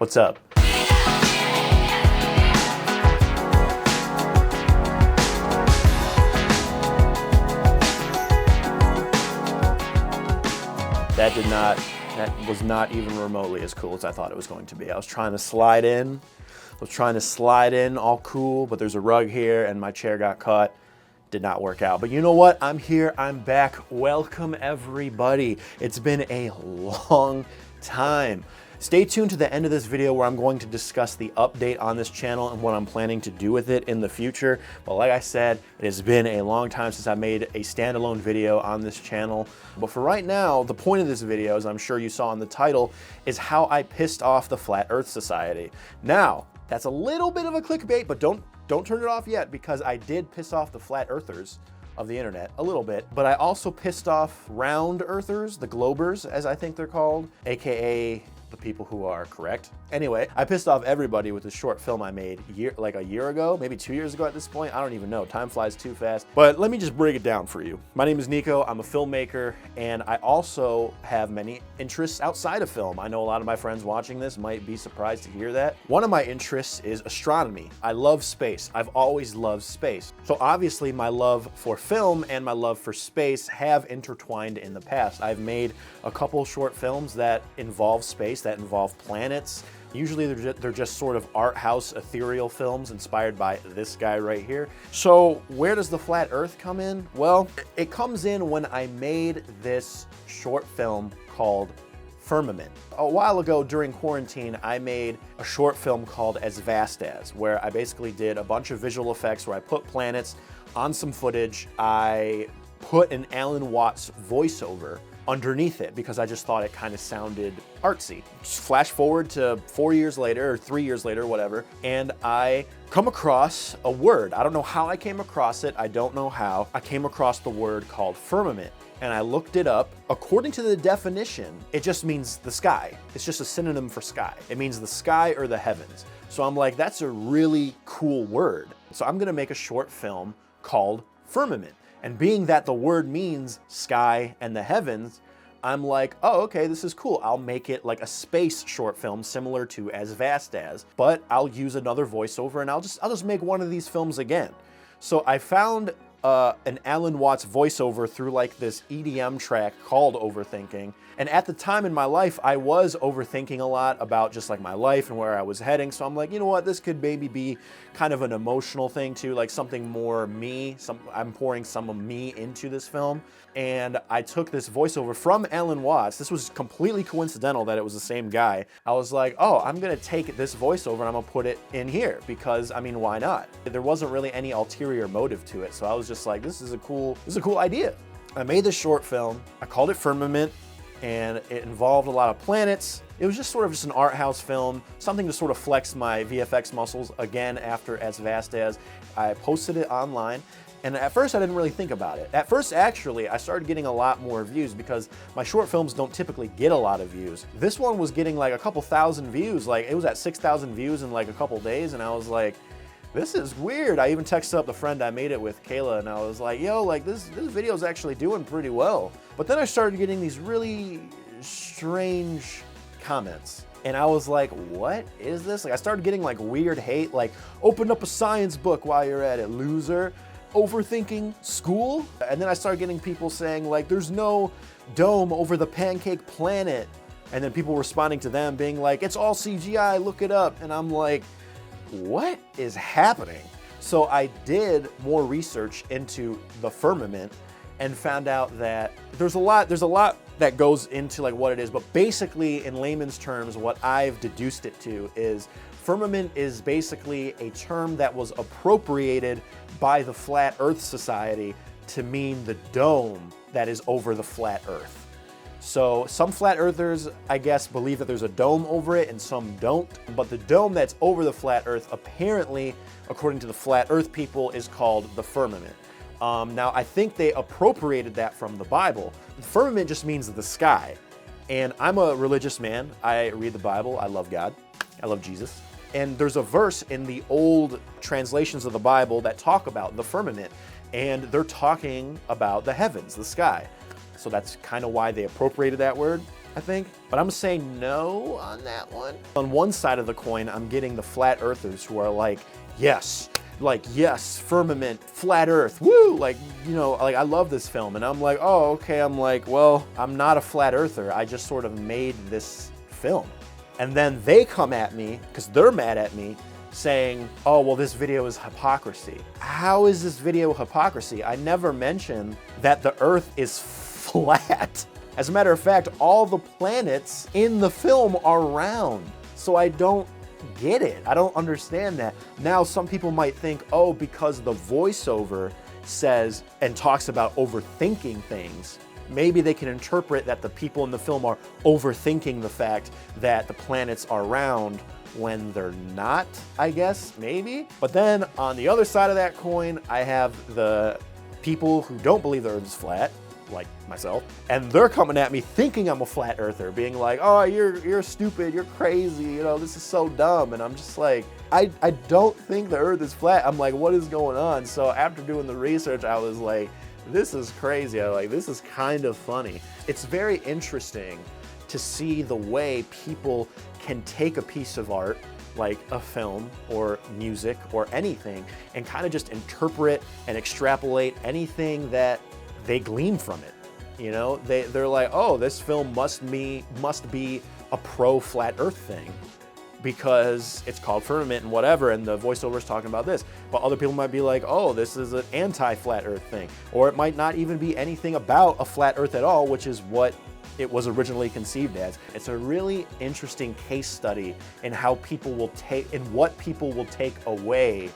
What's up? That was not even remotely as cool as I thought it was going to be. I was trying to slide in all cool, but there's a rug here and my chair got caught. Did not work out. But you know what? I'm here, I'm back. Welcome everybody. It's been a long time. Stay tuned to the end of this video where I'm going to discuss the update on this channel and what I'm planning to do with it in the future. But like I said, it has been a long time since I made a standalone video on this channel. But for right now, the point of this video, as I'm sure you saw in the title, is how I pissed off the Flat Earth Society. Now, that's a little bit of a clickbait, but don't turn it off yet, because I did piss off the flat earthers of the internet a little bit, but I also pissed off round earthers, the globers as I think they're called, aka the people who are correct. Anyway, I pissed off everybody with this short film I made like a year ago, maybe 2 years ago at this point. I don't even know, time flies too fast. But let me just break it down for you. My name is Nico, I'm a filmmaker, and I also have many interests outside of film. I know a lot of my friends watching this might be surprised to hear that. One of my interests is astronomy. I love space, I've always loved space. So obviously my love for film and my love for space have intertwined in the past. I've made a couple short films that involve space, that involve planets. Usually they're just sort of art house ethereal films inspired by this guy right here. So where does the flat earth come in? Well, it comes in when I made this short film called Firmament. A while ago during quarantine, I made a short film called As Vast As, where I basically did a bunch of visual effects where I put planets on some footage. I put an Alan Watts voiceover underneath it because I just thought it kind of sounded artsy. Just flash forward to 4 years later or 3 years later, whatever, and I come across a word. I don't know how I came across it. I don't know how. I came across the word called firmament, and I looked it up. According to the definition, it just means the sky. It's just a synonym for sky. It means the sky or the heavens. So I'm like, that's a really cool word. So I'm gonna make a short film called Firmament. And being that the word means sky and the heavens, I'm like, oh, okay, this is cool. I'll make it like a space short film similar to As Vast As, but I'll use another voiceover and I'll just make one of these films again. So I found an Alan Watts voiceover through like this EDM track called Overthinking. And at the time in my life, I was overthinking a lot about just like my life and where I was heading. So I'm like, you know what, this could maybe be kind of an emotional thing too, like something more me. I'm pouring some of me into this film. And I took this voiceover from Alan Watts. This was completely coincidental that it was the same guy. I was like, oh, I'm gonna take this voiceover and I'm gonna put it in here because, I mean, why not? There wasn't really any ulterior motive to it. So I was just like, this is a cool idea. I made this short film. I called it Firmament, and it involved a lot of planets. It was just an art house film, something to sort of flex my VFX muscles again after As Vast As. I posted it online, and at first I didn't really think about it. At first, actually, I started getting a lot more views because my short films don't typically get a lot of views. This one was getting like a couple thousand views, like it was at 6,000 views in like a couple days, and I was like, this is weird. I even texted up the friend I made it with, Kayla, and I was like, yo, like this video is actually doing pretty well. But then I started getting these really strange comments. And I was like, what is this? Like I started getting like weird hate, like open up a science book while you're at it, loser. Overthinking school? And then I started getting people saying like, there's no dome over the pancake planet. And then people responding to them being like, it's all CGI, look it up. And I'm like, what is happening? So I did more research into the firmament and found out that there's a lot that goes into like what it is, but basically in layman's terms, what I've deduced it to is firmament is basically a term that was appropriated by the Flat Earth Society to mean the dome that is over the flat Earth. So some flat earthers, I guess, believe that there's a dome over it and some don't. But the dome that's over the flat earth, apparently, according to the flat earth people, is called the firmament. Now, I think they appropriated that from the Bible. The firmament just means the sky. And I'm a religious man. I read the Bible. I love God. I love Jesus. And there's a verse in the old translations of the Bible that talk about the firmament. And they're talking about the heavens, the sky. So that's kind of why they appropriated that word. I think. But I'm saying no on that one. On one side of the coin, I'm getting the flat earthers who are like, yes, Firmament, flat earth, woo! Like, you know, like I love this film. And I'm like, oh, okay. I'm like, well, I'm not a flat earther. I just sort of made this film. And then they come at me, because they're mad at me, saying, oh, well, this video is hypocrisy. How is this video hypocrisy? I never mentioned that the earth is flat. As a matter of fact, all the planets in the film are round. So I don't get it. I don't understand that. Now, some people might think, oh, because the voiceover says and talks about overthinking things, maybe they can interpret that the people in the film are overthinking the fact that the planets are round when they're not, I guess, maybe. But then on the other side of that coin, I have the people who don't believe the earth is flat, like myself, and they're coming at me thinking I'm a flat earther, being like, oh, you're stupid, you're crazy, you know, this is so dumb. And I'm just like, I don't think the earth is flat. I'm like, what is going on? So after doing the research, I was like, this is crazy. I like, this is kind of funny. It's very interesting to see the way people can take a piece of art, like a film or music or anything, and kind of just interpret and extrapolate anything that they glean from it. You know, they're like, oh, this film must be a pro flat earth thing because it's called Firmament and whatever, and the voiceover is talking about this. But other people might be like, oh, this is an anti-flat earth thing. Or it might not even be anything about a flat earth at all, which is what it was originally conceived as. It's a really interesting case study in how people will take, and what people will take away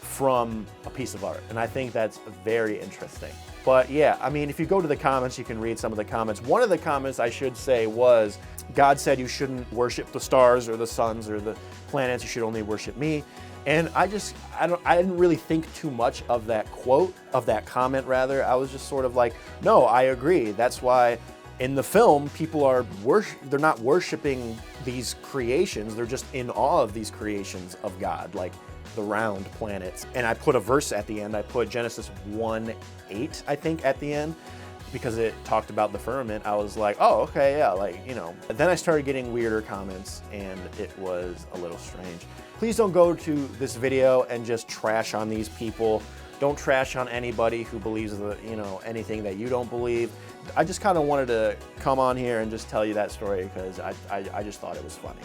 from a piece of art. And I think that's very interesting. But yeah, I mean, if you go to the comments, you can read some of the comments. One of the comments, I should say, was, God said you shouldn't worship the stars or the suns or the planets, you should only worship me. And I didn't really think too much of that quote, of that comment rather. I was just sort of like, no, I agree. That's why in the film, people are they're not worshiping these creations, they're just in awe of these creations of God, like the round planets. And I put a verse at the end. I put Genesis 1:8, I think, at the end, because it talked about the firmament. I was like, oh, okay, yeah, like, you know. Then I started getting weirder comments, and it was a little strange. Please don't go to this video and just trash on these people. Don't trash on anybody who believes anything that you don't believe. I just kind of wanted to come on here and just tell you that story because I just thought it was funny.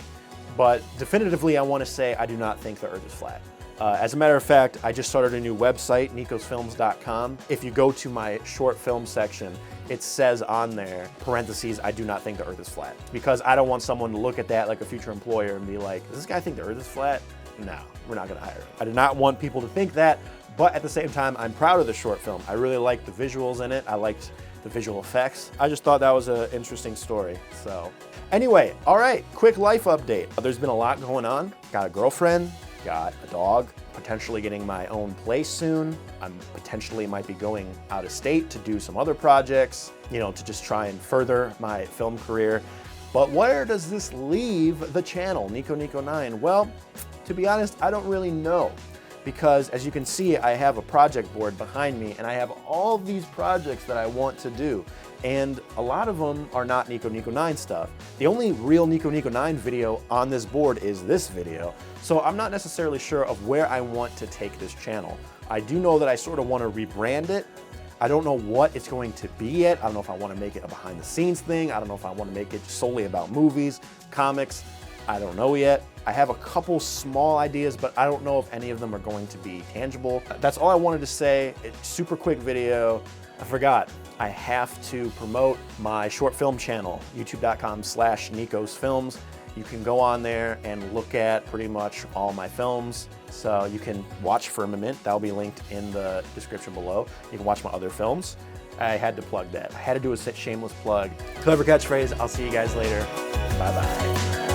But definitively, I want to say I do not think the earth is flat. As a matter of fact, I just started a new website, nikosfilms.com. If you go to my short film section, it says on there, parentheses, I do not think the earth is flat. Because I don't want someone to look at that like a future employer and be like, does this guy think the earth is flat? No, we're not gonna hire him. I do not want people to think that, but at the same time, I'm proud of the short film. I really liked the visuals in it. I liked the visual effects. I just thought that was an interesting story, so. Anyway, all right, quick life update. There's been a lot going on. Got a girlfriend, got a dog, potentially getting my own place soon. I'm potentially might be going out of state to do some other projects, you know, to just try and further my film career. But where does this leave the channel, NikoNiko9? Well, to be honest, I don't really know. Because as you can see, I have a project board behind me and I have all these projects that I want to do. And a lot of them are not NikoNiko9 stuff. The only real NikoNiko9 video on this board is this video. So I'm not necessarily sure of where I want to take this channel. I do know that I sort of want to rebrand it. I don't know what it's going to be yet. I don't know if I want to make it a behind the scenes thing. I don't know if I want to make it solely about movies, comics. I don't know yet. I have a couple small ideas, but I don't know if any of them are going to be tangible. That's all I wanted to say. It's a super quick video. I forgot. I have to promote my short film channel, youtube.com/nikosfilms. You can go on there and look at pretty much all my films. So you can watch Firmament. That'll be linked in the description below. You can watch my other films. I had to plug that. I had to do a shameless plug. Clever catchphrase. I'll see you guys later. Bye-bye.